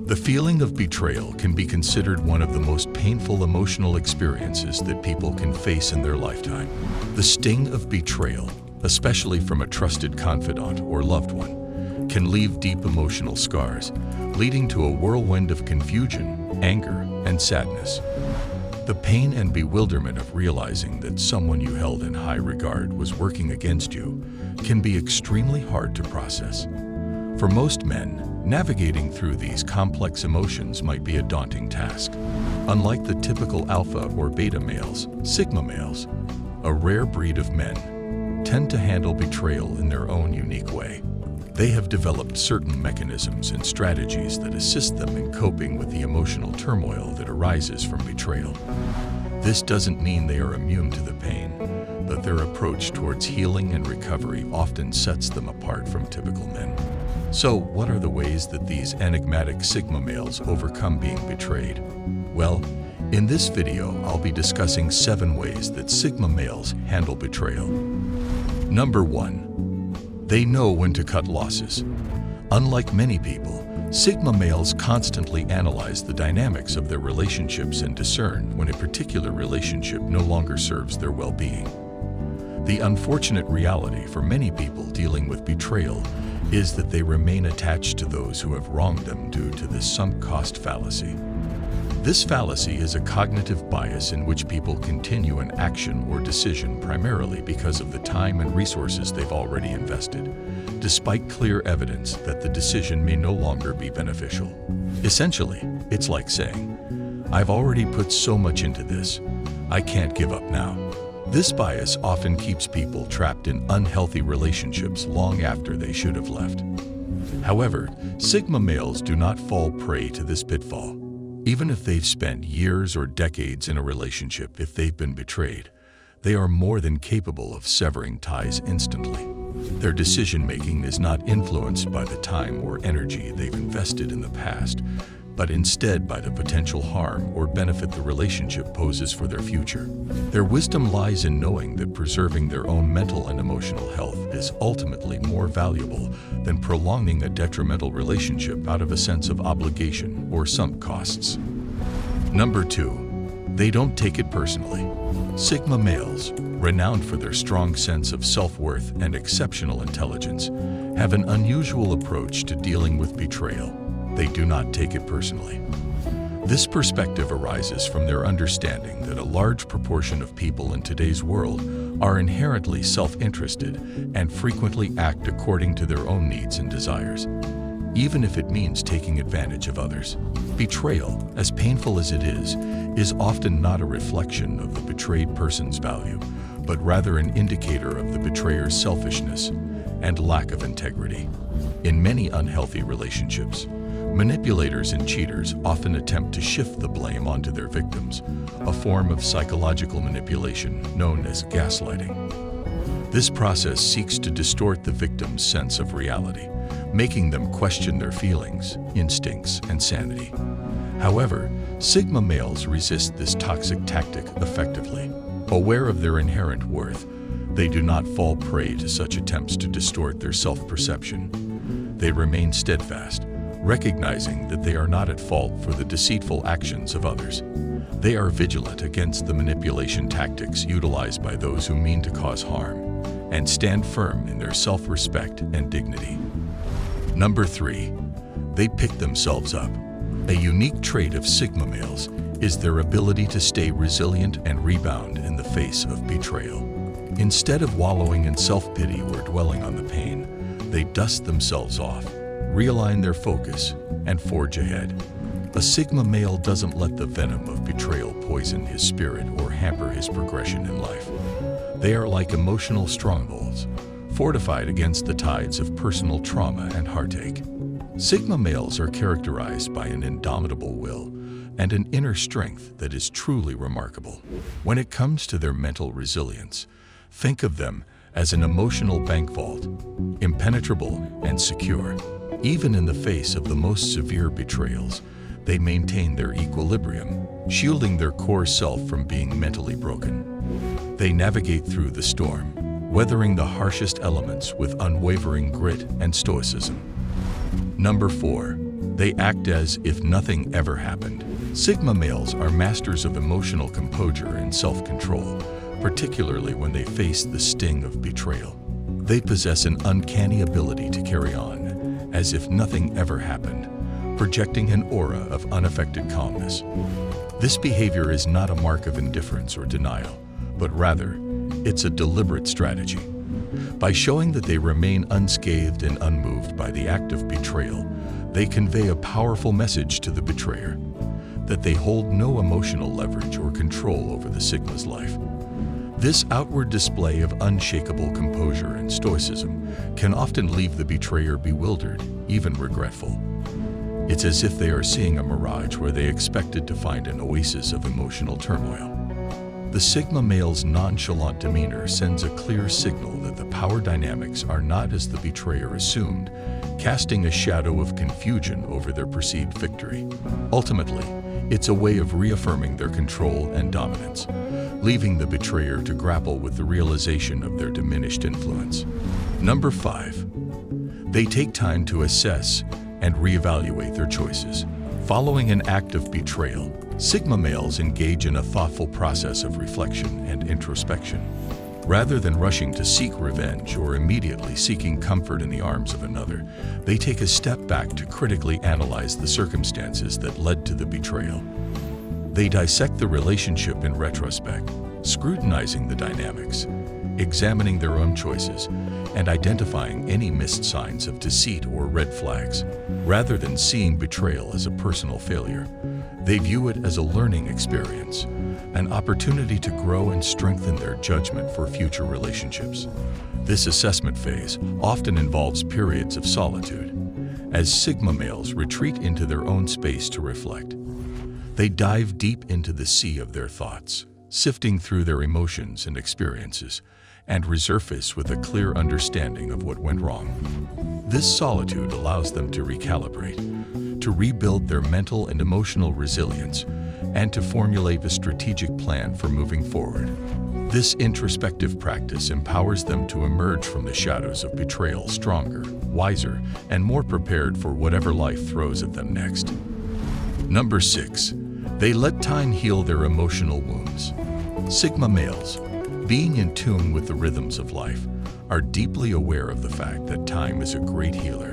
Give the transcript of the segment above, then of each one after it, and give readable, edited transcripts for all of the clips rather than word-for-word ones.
The feeling of betrayal can be considered one of the most painful emotional experiences that people can face in their lifetime. The sting of betrayal, especially from a trusted confidant or loved one, can leave deep emotional scars, leading to a whirlwind of confusion, anger, and sadness. The pain and bewilderment of realizing that someone you held in high regard was working against you can be extremely hard to process. For most men, navigating through these complex emotions might be a daunting task. Unlike the typical alpha or beta males, sigma males, a rare breed of men, tend to handle betrayal in their own unique way. They have developed certain mechanisms and strategies that assist them in coping with the emotional turmoil that arises from betrayal. This doesn't mean they are immune to the pain, but their approach towards healing and recovery often sets them apart from typical men. So, what are the ways that these enigmatic sigma males overcome being betrayed? Well, in this video, I'll be discussing 7 ways that sigma males handle betrayal. Number 1. They know when to cut losses. Unlike many people, sigma males constantly analyze the dynamics of their relationships and discern when a particular relationship no longer serves their well-being. The unfortunate reality for many people dealing with betrayal is that they remain attached to those who have wronged them due to the sunk cost fallacy. This fallacy is a cognitive bias in which people continue an action or decision primarily because of the time and resources they've already invested, despite clear evidence that the decision may no longer be beneficial. Essentially, it's like saying, "I've already put so much into this, I can't give up now." This bias often keeps people trapped in unhealthy relationships long after they should have left. However, sigma males do not fall prey to this pitfall. Even if they've spent years or decades in a relationship, if they've been betrayed, they are more than capable of severing ties instantly. Their decision-making is not influenced by the time or energy they've invested in the past, but instead by the potential harm or benefit the relationship poses for their future. Their wisdom lies in knowing that preserving their own mental and emotional health is ultimately more valuable than prolonging a detrimental relationship out of a sense of obligation or sunk costs. Number 2. They don't take it personally. Sigma males, renowned for their strong sense of self-worth and exceptional intelligence, have an unusual approach to dealing with betrayal. They do not take it personally. This perspective arises from their understanding that a large proportion of people in today's world are inherently self-interested and frequently act according to their own needs and desires, even if it means taking advantage of others. Betrayal, as painful as it is often not a reflection of the betrayed person's value, but rather an indicator of the betrayer's selfishness and lack of integrity. In many unhealthy relationships, manipulators and cheaters often attempt to shift the blame onto their victims, a form of psychological manipulation known as gaslighting. This process seeks to distort the victim's sense of reality, making them question their feelings, instincts, and sanity. However, sigma males resist this toxic tactic effectively. Aware of their inherent worth, they do not fall prey to such attempts to distort their self-perception. They remain steadfast, recognizing that they are not at fault for the deceitful actions of others. They are vigilant against the manipulation tactics utilized by those who mean to cause harm, and stand firm in their self-respect and dignity. Number 3. They pick themselves up. A unique trait of sigma males is their ability to stay resilient and rebound in the face of betrayal. Instead of wallowing in self-pity or dwelling on the pain, they dust themselves off, realign their focus, and forge ahead. A sigma male doesn't let the venom of betrayal poison his spirit or hamper his progression in life. They are like emotional strongholds, fortified against the tides of personal trauma and heartache. Sigma males are characterized by an indomitable will and an inner strength that is truly remarkable. When it comes to their mental resilience, think of them as an emotional bank vault, impenetrable and secure. Even in the face of the most severe betrayals, they maintain their equilibrium, shielding their core self from being mentally broken. They navigate through the storm, weathering the harshest elements with unwavering grit and stoicism. Number 4. They act as if nothing ever happened. Sigma males are masters of emotional composure and self-control, particularly when they face the sting of betrayal. They possess an uncanny ability to carry on, as if nothing ever happened, projecting an aura of unaffected calmness. This behavior is not a mark of indifference or denial, but rather, it's a deliberate strategy. By showing that they remain unscathed and unmoved by the act of betrayal, they convey a powerful message to the betrayer, that they hold no emotional leverage or control over the Sigma's life. This outward display of unshakable composure and stoicism can often leave the betrayer bewildered, even regretful. It's as if they are seeing a mirage where they expected to find an oasis of emotional turmoil. The Sigma male's nonchalant demeanor sends a clear signal that the power dynamics are not as the betrayer assumed, casting a shadow of confusion over their perceived victory. Ultimately, it's a way of reaffirming their control and dominance, leaving the betrayer to grapple with the realization of their diminished influence. Number 5. They take time to assess and reevaluate their choices. Following an act of betrayal, Sigma males engage in a thoughtful process of reflection and introspection. Rather than rushing to seek revenge or immediately seeking comfort in the arms of another, they take a step back to critically analyze the circumstances that led to the betrayal. They dissect the relationship in retrospect, scrutinizing the dynamics, examining their own choices, and identifying any missed signs of deceit or red flags. Rather than seeing betrayal as a personal failure, they view it as a learning experience, an opportunity to grow and strengthen their judgment for future relationships. This assessment phase often involves periods of solitude, as Sigma males retreat into their own space to reflect. They dive deep into the sea of their thoughts, sifting through their emotions and experiences, and resurface with a clear understanding of what went wrong. This solitude allows them to recalibrate, to rebuild their mental and emotional resilience, and to formulate a strategic plan for moving forward. This introspective practice empowers them to emerge from the shadows of betrayal stronger, wiser, and more prepared for whatever life throws at them next. Number 6. They let time heal their emotional wounds. Sigma males, being in tune with the rhythms of life, are deeply aware of the fact that time is a great healer.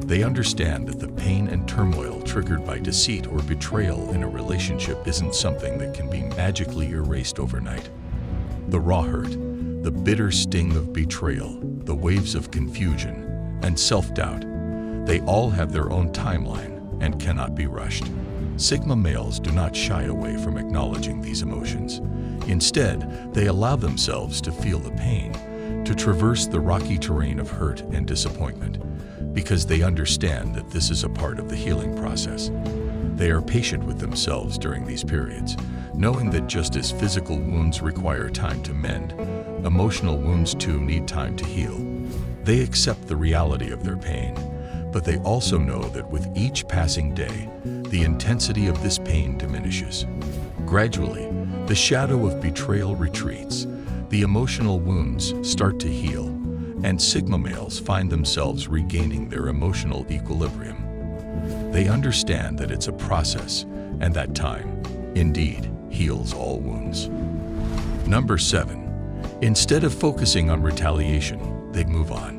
They understand that the pain and turmoil triggered by deceit or betrayal in a relationship isn't something that can be magically erased overnight. The raw hurt, the bitter sting of betrayal, the waves of confusion, and self-doubt, they all have their own timeline and cannot be rushed. Sigma males do not shy away from acknowledging these emotions. Instead, they allow themselves to feel the pain, to traverse the rocky terrain of hurt and disappointment, because they understand that this is a part of the healing process. They are patient with themselves during these periods, knowing that just as physical wounds require time to mend, emotional wounds too need time to heal. They accept the reality of their pain, but they also know that with each passing day, the intensity of this pain diminishes. Gradually, the shadow of betrayal retreats, the emotional wounds start to heal, and Sigma males find themselves regaining their emotional equilibrium. They understand that it's a process, and that time, indeed, heals all wounds. Number 7. Instead of focusing on retaliation, they move on.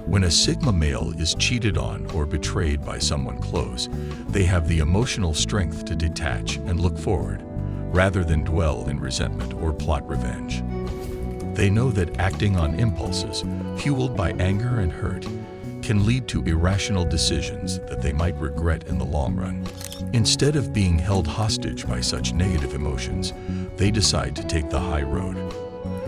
When a Sigma male is cheated on or betrayed by someone close, they have the emotional strength to detach and look forward, rather than dwell in resentment or plot revenge. They know that acting on impulses, fueled by anger and hurt, can lead to irrational decisions that they might regret in the long run. Instead of being held hostage by such negative emotions, they decide to take the high road.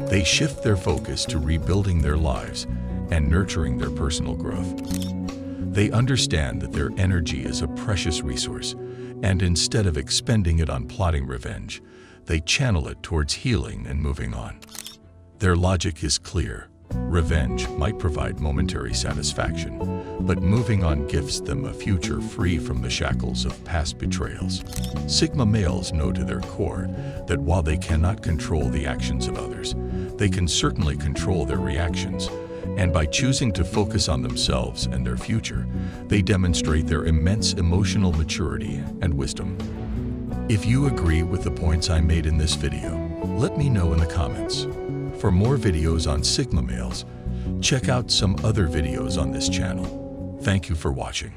They shift their focus to rebuilding their lives and nurturing their personal growth. They understand that their energy is a precious resource, and instead of expending it on plotting revenge, they channel it towards healing and moving on. Their logic is clear. Revenge might provide momentary satisfaction, but moving on gifts them a future free from the shackles of past betrayals. Sigma males know to their core that while they cannot control the actions of others, they can certainly control their reactions, and by choosing to focus on themselves and their future, they demonstrate their immense emotional maturity and wisdom. If you agree with the points I made in this video, let me know in the comments. For more videos on Sigma males, check out some other videos on this channel. Thank you for watching.